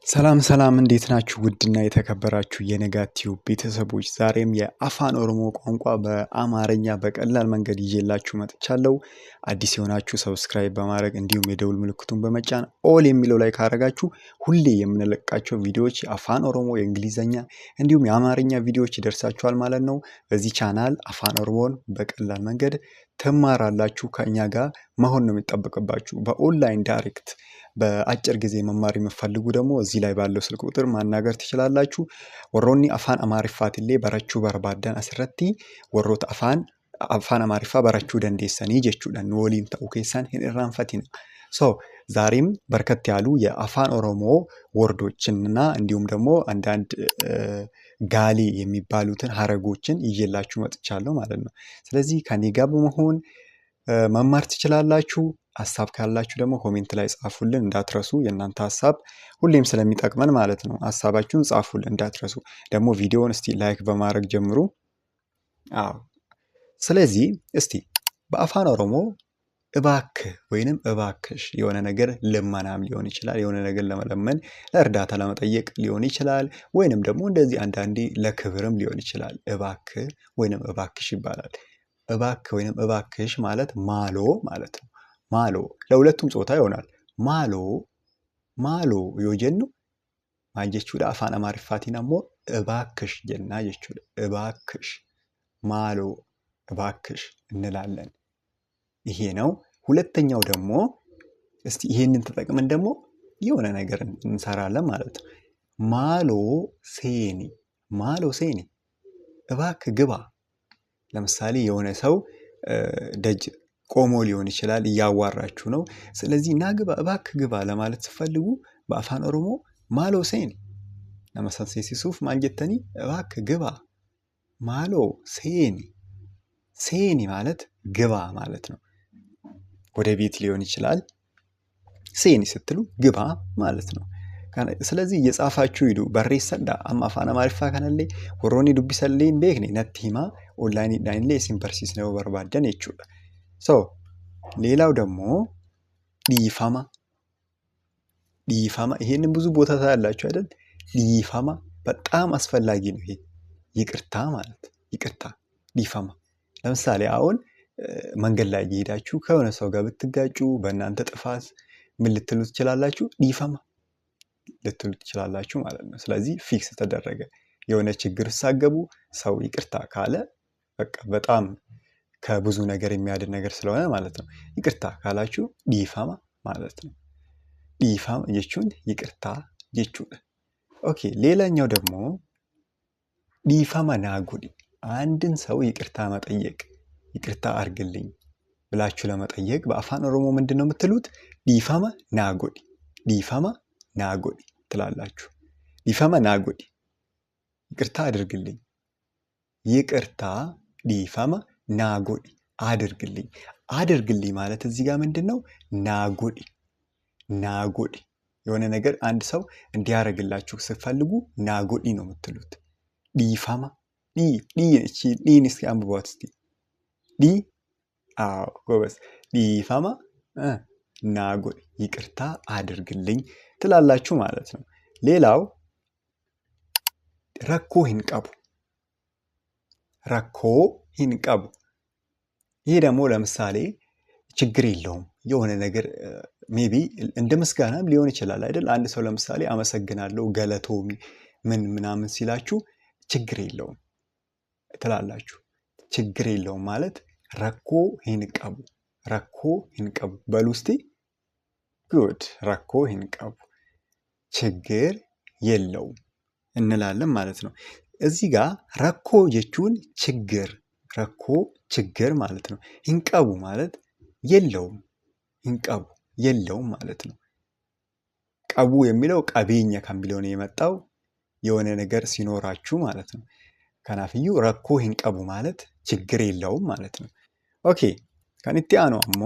ሰላም ሰላም እንዴት ናችሁ? ውድና የተከበራችሁ የነጋቲው ቤተሰቦች ዛሬም የአፋን ኦሮሞ ቋንቋ በአማርኛ በቀላል መንገድ ይዤላችሁ መጥቻለሁ። አዲስ የሆናችሁ ሰብስክራይብ በማድረግ እንዲሁም የደውል ምልክቱን በመጫን ኦል የሚለው ላይ ካረጋችሁ ሁሌ የምንለቃቸው ቪዲዮዎች የአፋን ኦሮሞ፣ የእንግሊዘኛ እንዲሁም የአማርኛ ቪዲዮዎች ይደርሳችኋል ማለት ነው። በዚህ ቻናል አፋን ኦሮሞን በቀላል መንገድ ትማራላችሁ። ከእኛ ጋር መሆን ነው የሚጠበቅባችሁ። በኦንላይን ዳይሬክት በአጭር ጊዜ መማር የምትፈልጉ ደግሞ እዚህ ላይ ባለው ስልክ ቁጥር ማናገር ትችላላችሁ። ወሮኒ አፋን አማሪፋትሌ በረቹ በርባዳን አስረቲ ወሮት አፋን አማሪፋ በረቹ ደንዴሰኒ ጀቹዳን ወሊን ተኡ ኬሳን ሂንራንፈቲና ዛሬም በርከት ያሉ የአፋን ኦሮሞ ወርዶችንና እንዲሁም ደግሞ አንዳንድ ጋሊ የሚባሉትን ሀረጎችን ይዤላችሁ መጥቻለሁ ማለት ነው። ስለዚህ ከኔ ጋር በመሆን መማር ትችላላችሁ። ሐሳብ ካላችሁ ደግሞ ኮሜንት ላይ ጻፉልን እንዳትረሱ። የእናንተ ሐሳብ ሁሌም ስለሚጠቅመን ማለት ነው። ሐሳባችሁን ጻፉልን እንዳትረሱ። ደግሞ ቪዲዮውን እስቲ ላይክ በማድረግ ጀምሩ። ስለዚህ እስቲ በአፋን ኦሮሞ እባክህ ወይንም እባክሽ የሆነ ነገር ልመናም ሊሆን ይችላል። የሆነ ነገር ለመለመን ለእርዳታ ለመጠየቅ ሊሆን ይችላል። ወይንም ደግሞ እንደዚህ አንዳንዴ ለክብርም ሊሆን ይችላል። እባክህ ወይንም እባክሽ ይባላል። እባክህ ወይንም እባክሽ ማለት ማሎ ማለት ነው። ማሎ ለሁለቱም ጾታ ይሆናል። ማሎ ዮጀኑ ማንጀቹዳ አፋን አማሪፋቲን አሞ እባክሽ ጀና ጀቹዳ እባክሽ ማሎ እባክሽ እንላለን። ይሄ ነው። ሁለተኛው ደግሞ እስቲ ይሄንን ተጠቅመን ደግሞ የሆነ ነገር እንሰራለን ማለት ነው። ማሎ ሴኒ እባክህ ግባ። ለምሳሌ የሆነ ሰው ደጅ ቆሞ ሊሆን ይችላል፣ እያዋራችሁ ነው። ስለዚህ ና ግባ እባክህ ግባ ለማለት ስትፈልጉ በአፋን ኦሮሞ ማሎ ሴኒ ለመሰንሴሲሱፍ ማንጀተኒ እባክህ ግባ። ማሎ ሴኒ ማለት ግባ ማለት ነው። ወደ ቤት ሊሆን ይችላል። ሴኒ ስትሉ ግባ ማለት ነው። ስለዚህ እየጻፋችሁ ሂዱ። በሬሰዳ አማፋን አማሪፋ ከነሌ ወሮኒ ዱቢሰሌን ቤክኔ ነቲማ ኦንላይን ዳይንሌ ሲምፐርሲስ ነው በርባደን ይችላል። ሌላው ደግሞ ዲፋማ ይሄንን ብዙ ቦታ ታያላችሁ አይደል? ዲፋማ በጣም አስፈላጊ ነው። ይሄ ይቅርታ ማለት ይቅርታ ዲፋማ። ለምሳሌ አሁን መንገድ ላይ እየሄዳችሁ ከሆነ ሰው ጋር ብትጋጩ በእናንተ ጥፋት ምን ልትሉ ትችላላችሁ? ዲፋማ ልትሉ ትችላላችሁ ማለት ነው። ስለዚህ ፊክስ ተደረገ። የሆነ ችግር ሳገቡ ሰው ይቅርታ ካለ በቃ በጣም ከብዙ ነገር የሚያድን ነገር ስለሆነ ማለት ነው። ይቅርታ ካላችሁ ዲፋማ ማለት ነው። ዲፋማ ጀቹን ይቅርታ ጀቹን። ኦኬ ሌላኛው ደግሞ ዲፋማ ናጉዲ። አንድን ሰው ይቅርታ መጠየቅ፣ ይቅርታ አርግልኝ ብላችሁ ለመጠየቅ በአፋን ኦሮሞ ምንድነው የምትሉት? ዲፋማ ናጎዲ ትላላችሁ። ዲፋማ ናጎዲ ይቅርታ አድርግልኝ። ይቅርታ ዲፋማ ናጎዲ አድርግልኝ ማለት እዚህ ጋር ምንድነው? ናጎዲ የሆነ ነገር አንድ ሰው እንዲያረግላችሁ ስትፈልጉ ናጎዲ ነው የምትሉት። ዲፋማ ዲን እስኪ አንብቧት እስቲ። ጎበዝ። ዲፋማ ናጎዲ ይቅርታ አድርግልኝ ትላላችሁ ማለት ነው። ሌላው ረኮ ሂንቀቡ። ይሄ ደግሞ ለምሳሌ ችግር የለውም የሆነ ነገር ሜቢ እንደ ምስጋናም ሊሆን ይችላል አይደል? አንድ ሰው ለምሳሌ አመሰግናለሁ ገለቶሚ ምናምን ሲላችሁ ችግር የለውም ትላላችሁ። ችግር የለውም ማለት ረኮ ሂንቀቡ በሉ እስቲ። ጉድ። ረኮ ሂንቀቡ ችግር የለውም እንላለን ማለት ነው። እዚህ ጋር ረኮ ጀቹን ችግር ማለት ነው። ሂንቀቡ ማለት የለውም ማለት ነው። ቀቡ የሚለው ቀቤኛ ከሚለው ነው የመጣው። የሆነ ነገር ሲኖራችሁ ማለት ነው። ከናፍዩ ረኮ ሂንቀቡ ማለት ችግር የለውም ማለት ነው። ኦኬ ከንቲ አኖ አሞ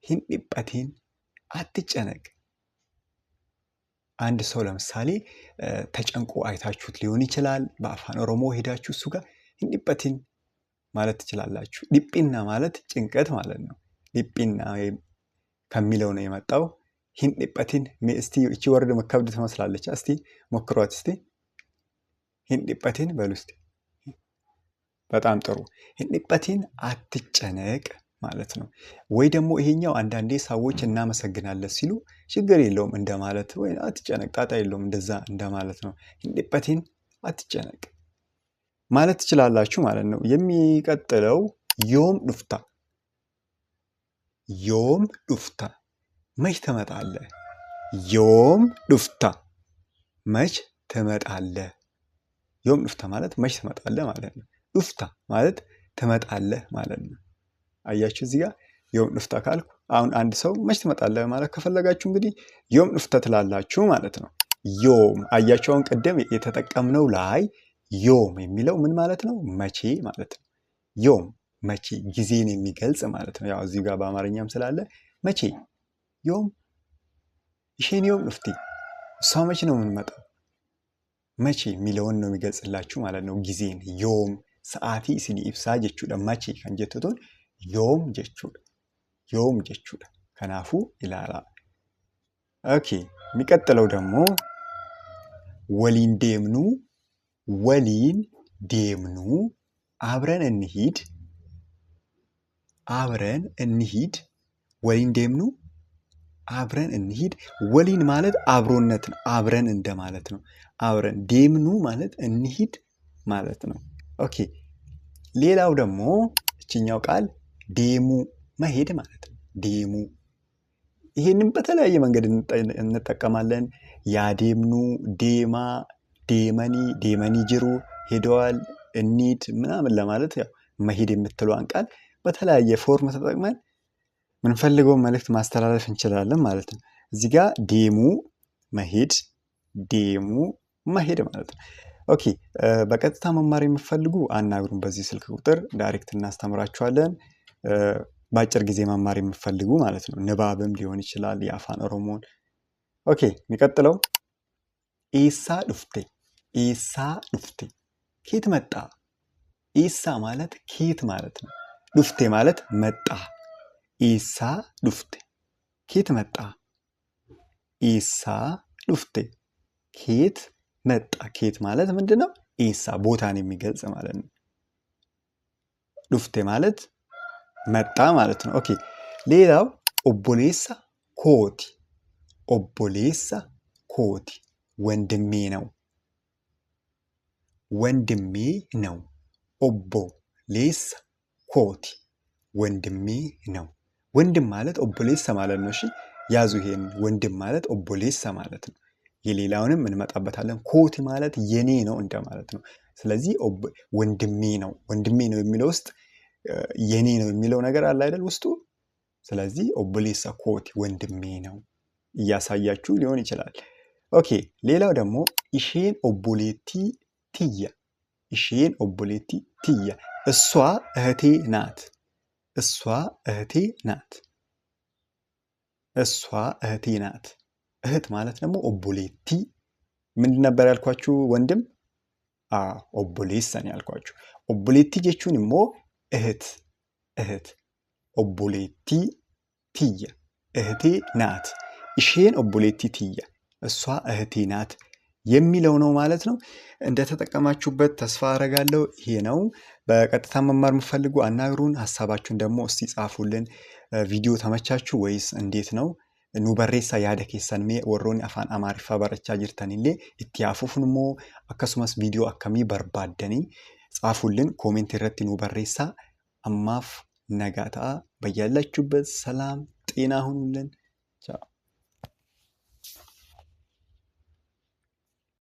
ሂንዲጳቲን አትጨነቅ። አንድ ሰው ለምሳሌ ተጨንቆ አይታችሁት ሊሆን ይችላል። በአፋን ኦሮሞ ሄዳችሁ እሱ ጋር ሂንዲጳቲን ማለት ትችላላችሁ። ዲጲና ማለት ጭንቀት ማለት ነው። ዲጲና ከሚለው ነው የመጣው። ሂንዲጳቲን እስቲ እቺ ወርድ መከብድ ትመስላለች። እስቲ ሞክሯት እስቲ። ሂንዲጳቲን በሉ እስቲ። በጣም ጥሩ። ሂንዲጳቲን አትጨነቅ ማለት ነው። ወይ ደግሞ ይሄኛው አንዳንዴ ሰዎች እናመሰግናለን ሲሉ ችግር የለውም እንደማለት፣ ወይ አትጨነቅ ጣጣ የለውም እንደዛ እንደማለት ነው። ሂንዲጳቲን አትጨነቅ ማለት ትችላላችሁ ማለት ነው። የሚቀጥለው ዮም ዱፍታ። ዮም ዱፍታ መች ትመጣለህ? ዮም ዱፍታ መች ትመጣለህ? ዮም ዱፍታ ማለት መች ትመጣለህ ማለት ነው። ዱፍታ ማለት ትመጣለህ ማለት ነው። አያችሁ እዚህ ጋር ዮም ዱፍታ ካልኩ አሁን አንድ ሰው መች ትመጣለህ ማለት ከፈለጋችሁ እንግዲህ ዮም ዱፍታ ትላላችሁ ማለት ነው። ዮም አያችሁ አሁን ቅድም የተጠቀምነው ላይ ዮም የሚለው ምን ማለት ነው? መቼ ማለት ነው። ዮም መቼ ጊዜን የሚገልጽ ማለት ነው። ያው እዚህ ጋር በአማርኛም ስላለ መቼ ዮም ይሄን ዮም ዱፍቲ እሷ መቼ ነው የምንመጣው? መቼ የሚለውን ነው የሚገልጽላችሁ ማለት ነው። ጊዜን ዮም ሰዓቲ ሲኒ ኢብሳ ጀቹudha መቼ kan jettuun yoom jechuudha. yoom jechuudha. ከናፉ ይላላ። ኦኬ የሚቀጥለው ደግሞ ወሊን ዴምኑ። ወሊን ዴምኑ አብረን እንሂድ። አብረን እንሂድ። ወሊን ዴምኑ አብረን እንሂድ። ወሊን ማለት አብሮነት ነው። አብረን እንደማለት ነው። አብረን ዴምኑ ማለት እንሂድ ማለት ነው። ኦኬ ሌላው ደግሞ እችኛው ቃል ዴሙ መሄድ ማለት ነው። ዴሙ ይሄንን በተለያየ መንገድ እንጠቀማለን። ያዴምኑ፣ ዴማ፣ ዴመኒ፣ ዴመኒ ጅሩ፣ ሄደዋል፣ እንሂድ ምናምን ለማለት ያው መሄድ የምትለዋን ቃል በተለያየ ፎርም ተጠቅመን ምንፈልገውን መልእክት ማስተላለፍ እንችላለን ማለት ነው። እዚህ ጋር ዴሙ መሄድ፣ ዴሙ መሄድ ማለት ነው። ኦኬ በቀጥታ መማር የምትፈልጉ አናግሩን። በዚህ ስልክ ቁጥር ዳይሬክት እናስተምራችኋለን። በአጭር ጊዜ መማር የምትፈልጉ ማለት ነው። ንባብም ሊሆን ይችላል የአፋን ኦሮሞን። ኦኬ የሚቀጥለው ኢሳ ዱፍቴ። ኢሳ ዱፍቴ ኬት መጣ። ኢሳ ማለት ኬት ማለት ነው። ዱፍቴ ማለት መጣ። ኢሳ ዱፍቴ ኬት መጣ። ኢሳ ዱፍቴ ኬት መጣ። ኬት ማለት ምንድን ነው? ኢሳ ቦታን የሚገልጽ ማለት ነው። ዱፍቴ ማለት መጣ ማለት ነው። ኦኬ ሌላው ኦቦሌሳ ኮቲ። ኦቦሌሳ ኮቲ ወንድሜ ነው። ወንድሜ ነው። ኦቦሌሳ ኮቲ ወንድሜ ነው። ወንድም ማለት ኦቦሌሳ ማለት ነው። እሺ ያዙ ይሄን። ወንድም ማለት ኦቦሌሳ ማለት ነው። የሌላውንም እንመጣበታለን። ኮቲ ማለት የኔ ነው እንደማለት ነው። ስለዚህ ወንድሜ ነው። ወንድሜ ነው የሚለው ውስጥ የኔ ነው የሚለው ነገር አለ አይደል ውስጡ። ስለዚህ ኦቦሌሳ ኮቲ ወንድሜ ነው እያሳያችሁ ሊሆን ይችላል። ኦኬ ሌላው ደግሞ ኢሼን ኦቦሌቲ ትያ። ኢሼን ኦቦሌቲ ትያ እሷ እህቴ ናት። እሷ እህቴ ናት። እሷ እህቴ ናት። እህት ማለት ደግሞ ኦቦሌቲ ምንድን ነበር ያልኳችሁ? ወንድም ኦቦሌሳን ያልኳችሁ። ኦቦሌቲ ጀቹን ሞ እህት እህት። ኦቦሌቲ ትያ እህቴ ናት። ኢሼን ኦቦሌቲ ትያ እሷ እህቴ ናት የሚለው ነው ማለት ነው። እንደተጠቀማችሁበት ተስፋ አደርጋለሁ። ይሄ ነው። በቀጥታ መማር የምትፈልጉ አናግሩን። ሀሳባችሁን ደግሞ እስቲ ጻፉልን። ቪዲዮ ተመቻችሁ ወይስ እንዴት ነው? ኑ በሬሳ ያደ ኬሰን ሜ ወሮኒ አፋን አማሪፋ በረቻ ጅርተንሌ ኢቲ አፉፉን ሞ አከሱመስ ቪዲዮ አከሚ በርባደኒ ጻፉልን። ኮሜንት ይረቲ ኑ በሬሳ። አማፍ ነጋታ በያላችሁበት ሰላም ጤና ሁኑልን። ቻው